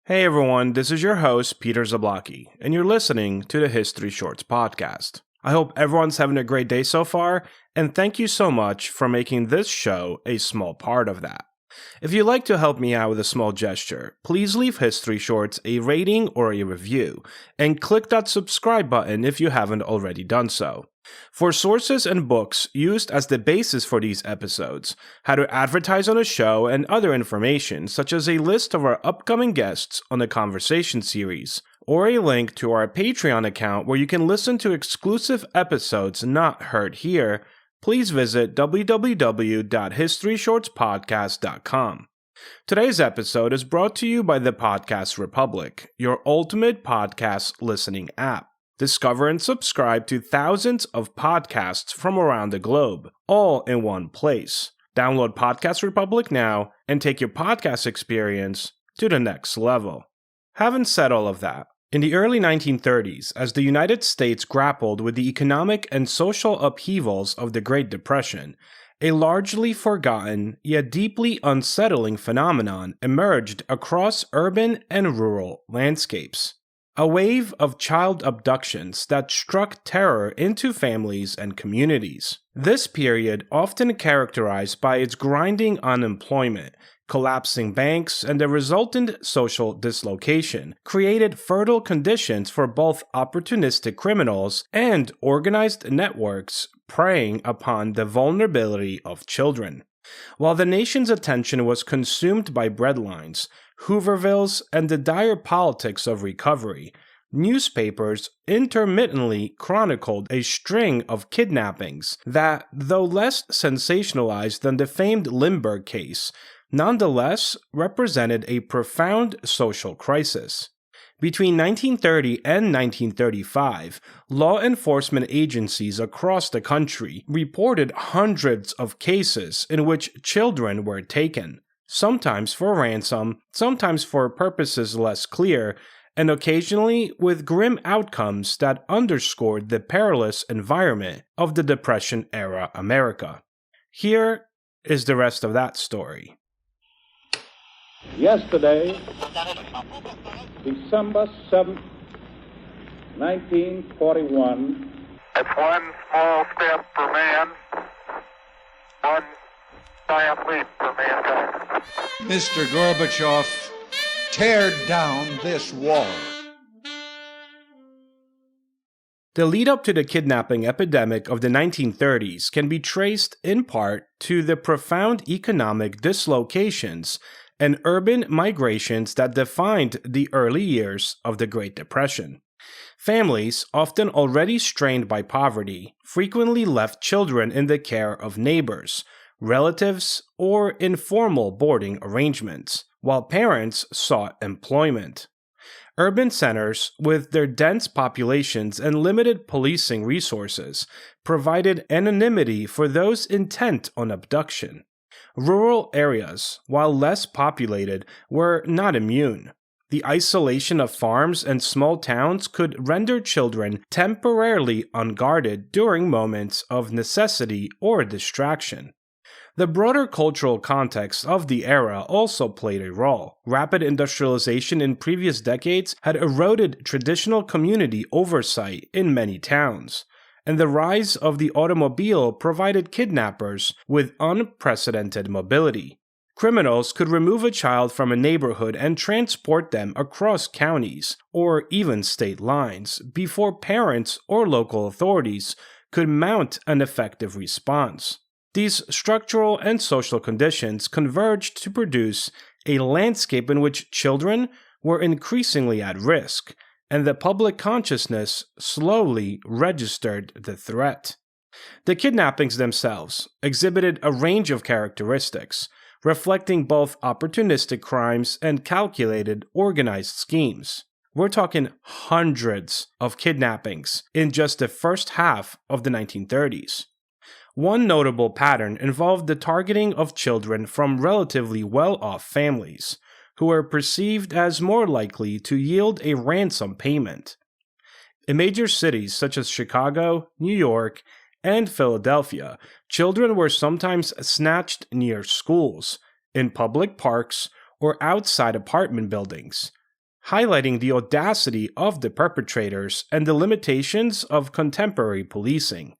Hey everyone, this is your host, Peter Zablocki, and you're listening to the History Shorts podcast. I hope everyone's having a great day so far, and thank you so much for making this show a small part of that. If you'd like to help me out with a small gesture, please leave History Shorts a rating or a review, and click that subscribe button if you haven't already done so. For sources and books used as the basis for these episodes, how to advertise on a show, and other information such as a list of our upcoming guests on the conversation series, or a link to our Patreon account where you can listen to exclusive episodes not heard here, please visit www.historyshortspodcast.com. Today's episode is brought to you by the Podcast Republic, your ultimate podcast listening app. Discover and subscribe to thousands of podcasts from around the globe, all in one place. Download Podcast Republic now and take your podcast experience to the next level. Having said all of that, in the early 1930s, as the United States grappled with the economic and social upheavals of the Great Depression, a largely forgotten yet deeply unsettling phenomenon emerged across urban and rural landscapes. A wave of child abductions that struck terror into families and communities. This period, often characterized by its grinding unemployment, collapsing banks, and the resultant social dislocation, created fertile conditions for both opportunistic criminals and organized networks preying upon the vulnerability of children. While the nation's attention was consumed by breadlines, Hoovervilles, and the dire politics of recovery, newspapers intermittently chronicled a string of kidnappings that, though less sensationalized than the famed Lindbergh case, nonetheless represented a profound social crisis. Between 1930 and 1935, law enforcement agencies across the country reported hundreds of cases in which children were taken, sometimes for ransom, sometimes for purposes less clear, and occasionally with grim outcomes that underscored the perilous environment of the Depression-era America. Here is the rest of that story. Yesterday, December 7th, 1941. It's one small step for man, one giant leap for mankind. Mr. Gorbachev, tear down this wall. The lead up to the kidnapping epidemic of the 1930s can be traced in part to the profound economic dislocations and urban migrations that defined the early years of the Great Depression. Families, often already strained by poverty, frequently left children in the care of neighbors, relatives, or informal boarding arrangements, while parents sought employment. Urban centers, with their dense populations and limited policing resources, provided anonymity for those intent on abduction. Rural areas, while less populated, were not immune. The isolation of farms and small towns could render children temporarily unguarded during moments of necessity or distraction. The broader cultural context of the era also played a role. Rapid industrialization in previous decades had eroded traditional community oversight in many towns, and the rise of the automobile provided kidnappers with unprecedented mobility. Criminals could remove a child from a neighborhood and transport them across counties, or even state lines, before parents or local authorities could mount an effective response. These structural and social conditions converged to produce a landscape in which children were increasingly at risk, and the public consciousness slowly registered the threat. The kidnappings themselves exhibited a range of characteristics, reflecting both opportunistic crimes and calculated, organized schemes. We're talking hundreds of kidnappings in just the first half of the 1930s. One notable pattern involved the targeting of children from relatively well-off families, who were perceived as more likely to yield a ransom payment. In major cities such as Chicago, New York, and Philadelphia, children were sometimes snatched near schools, in public parks, or outside apartment buildings, highlighting the audacity of the perpetrators and the limitations of contemporary policing.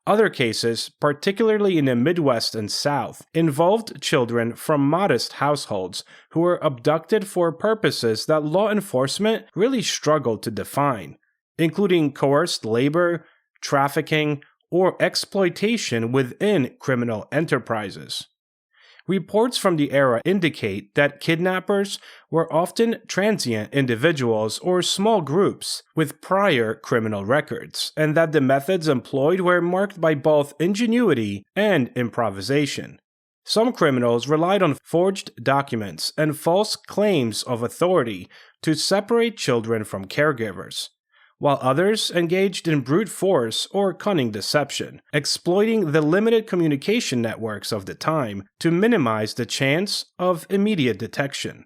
Other cases, particularly in the Midwest and South, involved children from modest households who were abducted for purposes that law enforcement really struggled to define, including coerced labor, trafficking, or exploitation within criminal enterprises. Reports from the era indicate that kidnappers were often transient individuals or small groups with prior criminal records, and that the methods employed were marked by both ingenuity and improvisation. Some criminals relied on forged documents and false claims of authority to separate children from caregivers, while others engaged in brute force or cunning deception, exploiting the limited communication networks of the time to minimize the chance of immediate detection.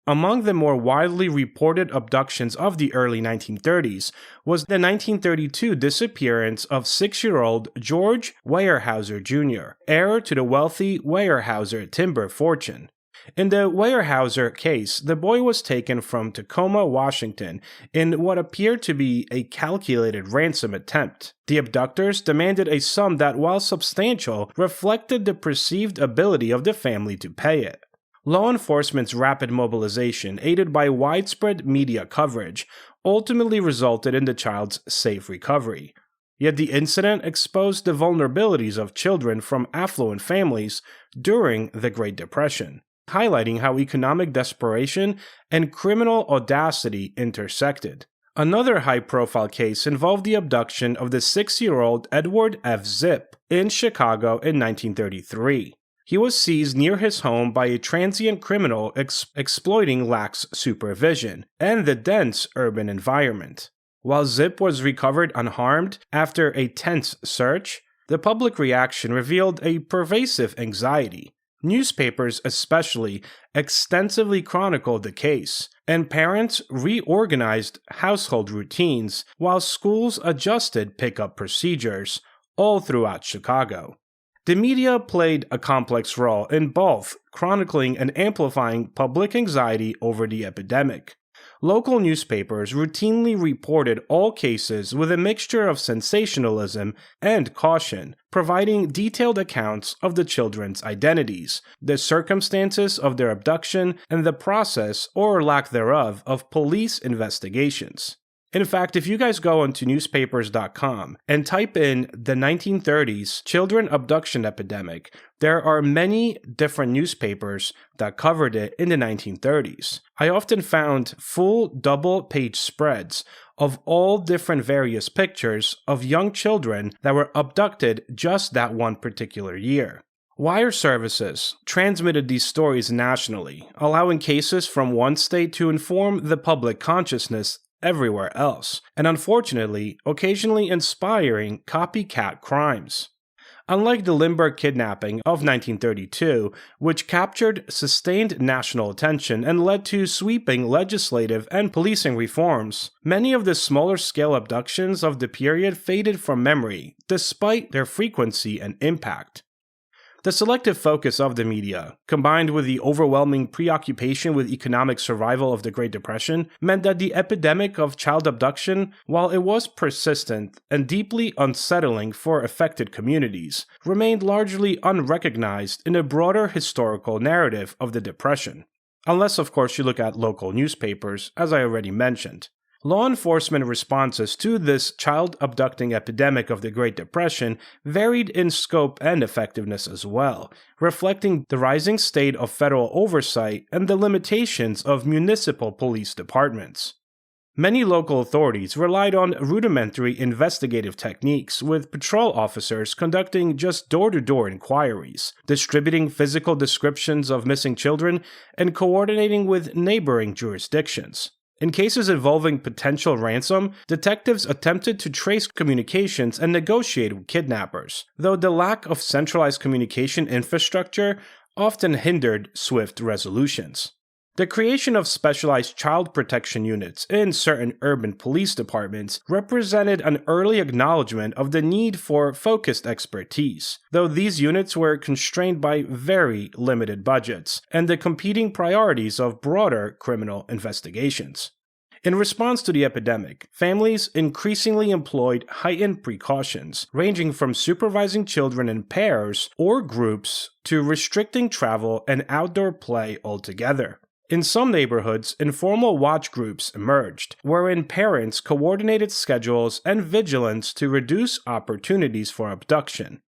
Among the more widely reported abductions of the early 1930s was the 1932 disappearance of 6-year-old George Weyerhaeuser Jr., heir to the wealthy Weyerhaeuser timber fortune. In the Weyerhaeuser case, the boy was taken from Tacoma, Washington, in what appeared to be a calculated ransom attempt. The abductors demanded a sum that, while substantial, reflected the perceived ability of the family to pay it. Law enforcement's rapid mobilization, aided by widespread media coverage, ultimately resulted in the child's safe recovery. Yet the incident exposed the vulnerabilities of children from affluent families during the Great Depression, highlighting how economic desperation and criminal audacity intersected. Another high-profile case involved the abduction of the 6-year-old Edward F. Zip in Chicago in 1933. He was seized near his home by a transient criminal exploiting lax supervision and the dense urban environment. While Zip was recovered unharmed after a tense search, the public reaction revealed a pervasive anxiety. Newspapers especially extensively chronicled the case, and parents reorganized household routines while schools adjusted pickup procedures all throughout Chicago. The media played a complex role in both chronicling and amplifying public anxiety over the epidemic. Local newspapers routinely reported all cases with a mixture of sensationalism and caution, providing detailed accounts of the children's identities, the circumstances of their abduction, and the process or lack thereof of police investigations. In fact, if you guys go onto newspapers.com and type in the 1930s children abduction epidemic, there are many different newspapers that covered it in the 1930s. I often found full double-page spreads of all different various pictures of young children that were abducted just that one particular year. Wire services transmitted these stories nationally, allowing cases from one state to inform the public consciousness everywhere else, and unfortunately, occasionally inspiring copycat crimes. Unlike the Lindbergh kidnapping of 1932, which captured sustained national attention and led to sweeping legislative and policing reforms, many of the smaller-scale abductions of the period faded from memory, despite their frequency and impact. The selective focus of the media, combined with the overwhelming preoccupation with economic survival of the Great Depression, meant that the epidemic of child abduction, while it was persistent and deeply unsettling for affected communities, remained largely unrecognized in a broader historical narrative of the Depression. Unless, of course, you look at local newspapers, as I already mentioned. Law enforcement responses to this child abducting epidemic of the Great Depression varied in scope and effectiveness as well, reflecting the rising state of federal oversight and the limitations of municipal police departments. Many local authorities relied on rudimentary investigative techniques, with patrol officers conducting just door-to-door inquiries, distributing physical descriptions of missing children, and coordinating with neighboring jurisdictions. In cases involving potential ransom, detectives attempted to trace communications and negotiate with kidnappers, though the lack of centralized communication infrastructure often hindered swift resolutions. The creation of specialized child protection units in certain urban police departments represented an early acknowledgement of the need for focused expertise, though these units were constrained by very limited budgets and the competing priorities of broader criminal investigations. In response to the epidemic, families increasingly employed heightened precautions, ranging from supervising children in pairs or groups to restricting travel and outdoor play altogether. In some neighborhoods, informal watch groups emerged, wherein parents coordinated schedules and vigilance to reduce opportunities for abduction.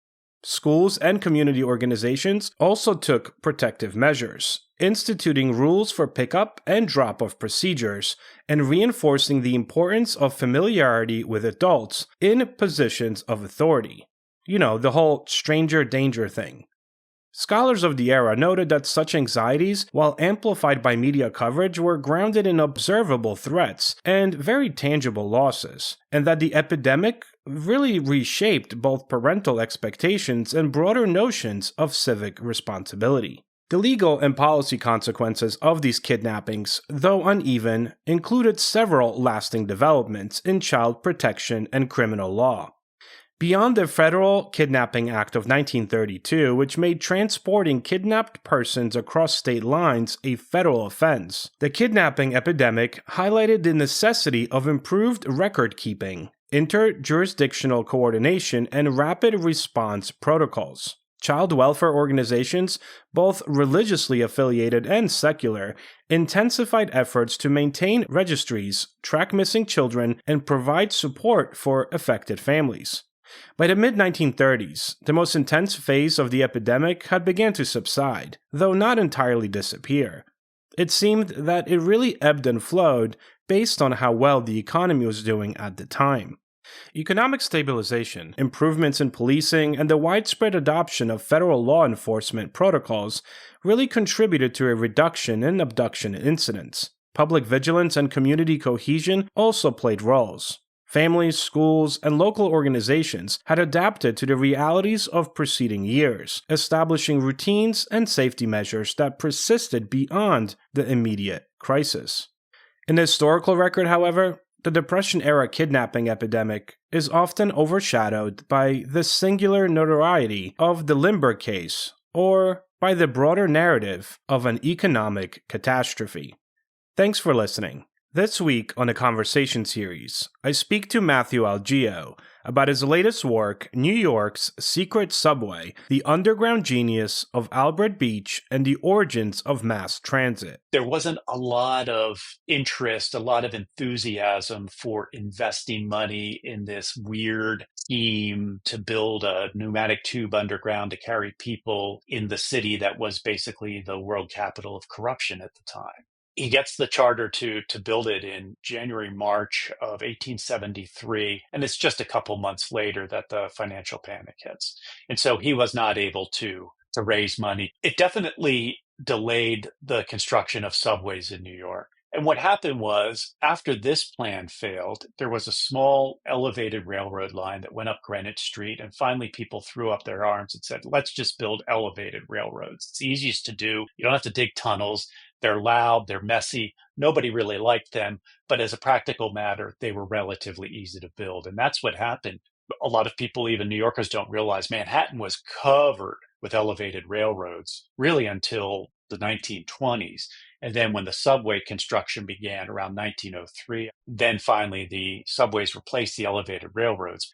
Schools and community organizations also took protective measures, instituting rules for pickup and drop-off procedures, and reinforcing the importance of familiarity with adults in positions of authority. You know, the whole stranger danger thing. Scholars of the era noted that such anxieties, while amplified by media coverage, were grounded in observable threats and very tangible losses, and that the epidemic really reshaped both parental expectations and broader notions of civic responsibility. The legal and policy consequences of these kidnappings, though uneven, included several lasting developments in child protection and criminal law. Beyond the Federal Kidnapping Act of 1932, which made transporting kidnapped persons across state lines a federal offense, the kidnapping epidemic highlighted the necessity of improved record-keeping, interjurisdictional coordination, and rapid response protocols. Child welfare organizations, both religiously affiliated and secular, intensified efforts to maintain registries, track missing children, and provide support for affected families. By the mid-1930s, the most intense phase of the epidemic had begun to subside, though not entirely disappear. It seemed that it really ebbed and flowed based on how well the economy was doing at the time. Economic stabilization, improvements in policing, and the widespread adoption of federal law enforcement protocols really contributed to a reduction in abduction incidents. Public vigilance and community cohesion also played roles. Families, schools, and local organizations had adapted to the realities of preceding years, establishing routines and safety measures that persisted beyond the immediate crisis. In the historical record, however, the Depression-era kidnapping epidemic is often overshadowed by the singular notoriety of the Lindbergh case, or by the broader narrative of an economic catastrophe. Thanks for listening. This week on the Conversation series, I speak to Matthew Algeo about his latest work, New York's Secret Subway, the Underground Genius of Albert Beach and the Origins of Mass Transit. There wasn't a lot of interest, a lot of enthusiasm for investing money in this weird scheme to build a pneumatic tube underground to carry people in the city that was basically the world capital of corruption at the time. He gets the charter to build it in January, March of 1873, and it's just a couple months later that the financial panic hits. And so he was not able to raise money. It definitely delayed the construction of subways in New York. And what happened was, after this plan failed, there was a small elevated railroad line that went up Greenwich Street, and finally people threw up their arms and said, let's just build elevated railroads. It's easiest to do. You don't have to dig tunnels. They're loud, they're messy. Nobody really liked them, but as a practical matter, they were relatively easy to build. And that's what happened. A lot of people, even New Yorkers, don't realize Manhattan was covered with elevated railroads, really until the 1920s. And then when the subway construction began around 1903, then finally the subways replaced the elevated railroads.